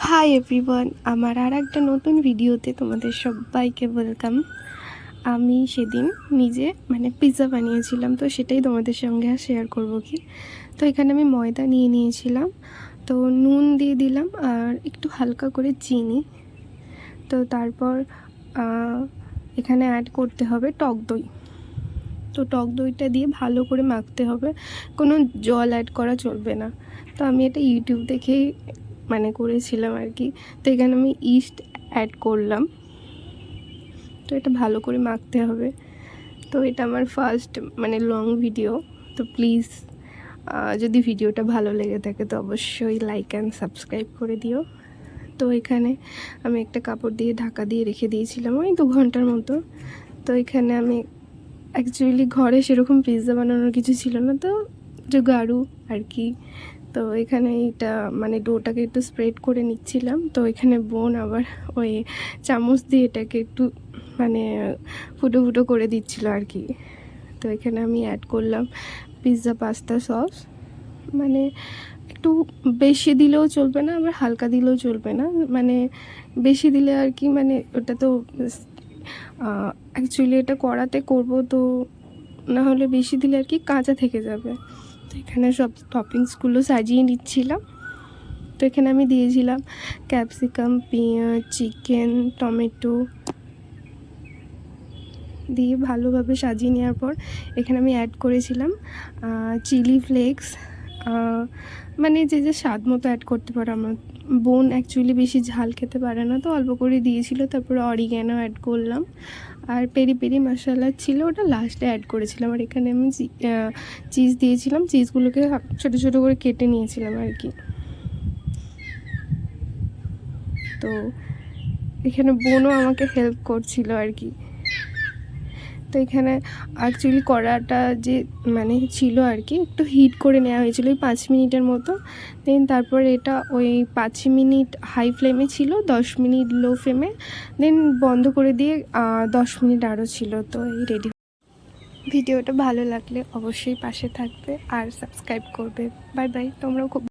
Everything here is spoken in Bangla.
হাই এভরিওয়ান, আমার আর একটা নতুন ভিডিওতে তোমাদের সবাইকে ওয়েলকাম। আমি সেদিন নিজে পিৎজা বানিয়েছিলাম, তো সেটাই তোমাদের সঙ্গে আর শেয়ার করবো কি। তো এখানে আমি ময়দা নিয়ে নিয়েছিলাম, তো নুন দিয়ে দিলাম আর একটু হালকা করে চিনি। তো তারপর এখানে অ্যাড করতে হবে টক দই। তো টক দইটা দিয়ে ভালো করে মাখতে হবে, কোনো জল অ্যাড করা চলবে না। তো আমি এটা ইউটিউব দেখেই করেছিলাম আর কি। তো এখানে আমি ইস্ট অ্যাড করলাম। তো এটা ভালো করে মাখতে হবে। তো এটা আমার ফার্স্ট লং ভিডিও। তো প্লিজ যদি ভিডিওটা ভালো লেগে থাকে তো অবশ্যই লাইক অ্যান্ড সাবস্ক্রাইব করে দিও। তো এখানে আমি একটা কাপড় দিয়ে ঢাকা দিয়ে রেখে দিয়েছিলাম ওই 2 ঘন্টার মতো। তো এখানে আমি অ্যাকচুয়ালি ঘরে সেরকম পিৎজা বানানোর কিছু ছিল না, তো জোগাড়ু আর কি। তো এখানে এটা ডোটাকে একটু স্প্রেড করে নিচ্ছিলাম। তো এখানে বোন আবার ওই চামচ দিয়ে এটাকে একটু ফুটো ফুটো করে দিচ্ছিল আর কি। তো এখানে আমি অ্যাড করলাম পিৎজা পাস্তা সস। একটু বেশি দিলেও চলবে না, আবার হালকা দিলেও চলবে না। বেশি দিলে আর কি ওটা তো অ্যাকচুয়ালি এটা কড়াতে করব, তো না হলে বেশি দিলে আর কি কাঁচা থেকে যাবে। তো এখানে সব টপিংসগুলো সাজিয়ে নিচ্ছিলাম। তো এখানে আমি দিয়েছিলাম ক্যাপসিকাম, পেঁয়াজ, চিকেন, টমেটো দিয়ে ভালোভাবে সাজিয়ে নেওয়ার পর এখানে আমি অ্যাড করেছিলাম চিলি ফ্লেক্স। যে যে স্বাদ মতো অ্যাড করতে পারো। আমার বোন অ্যাকচুয়ালি বেশি ঝাল খেতে পারে না, তো অল্প করে দিয়েছিল। তারপরে অরিগ্যানো অ্যাড করলাম, আর পেরি পেরি মশলা ছিল ওটা লাস্টে অ্যাড করেছিলাম। আর এখানে আমি চিজ দিয়েছিলাম, চিজগুলোকে ছোটো ছোটো করে কেটে নিয়েছিলাম আর কি। তো এখানে বোনও আমাকে হেল্প করছিল আর কি। তো এখানে অ্যাকচুয়ালি কড়াটা যে ছিল আর কি, একটু হিট করে নেওয়া হয়েছিল ওই 5 মিনিটের মতো। দেন তারপর এটা ওই 5 মিনিট হাই ফ্লেমে ছিল, 10 মিনিট লো ফ্লেমে, দেন বন্ধ করে দিয়ে 10 মিনিট আরও ছিল। তো এই রেডি। ভিডিওটা ভালো লাগলে অবশ্যই পাশে থাকবে আর সাবস্ক্রাইব করবে। Bye bye. তোমরাও খুব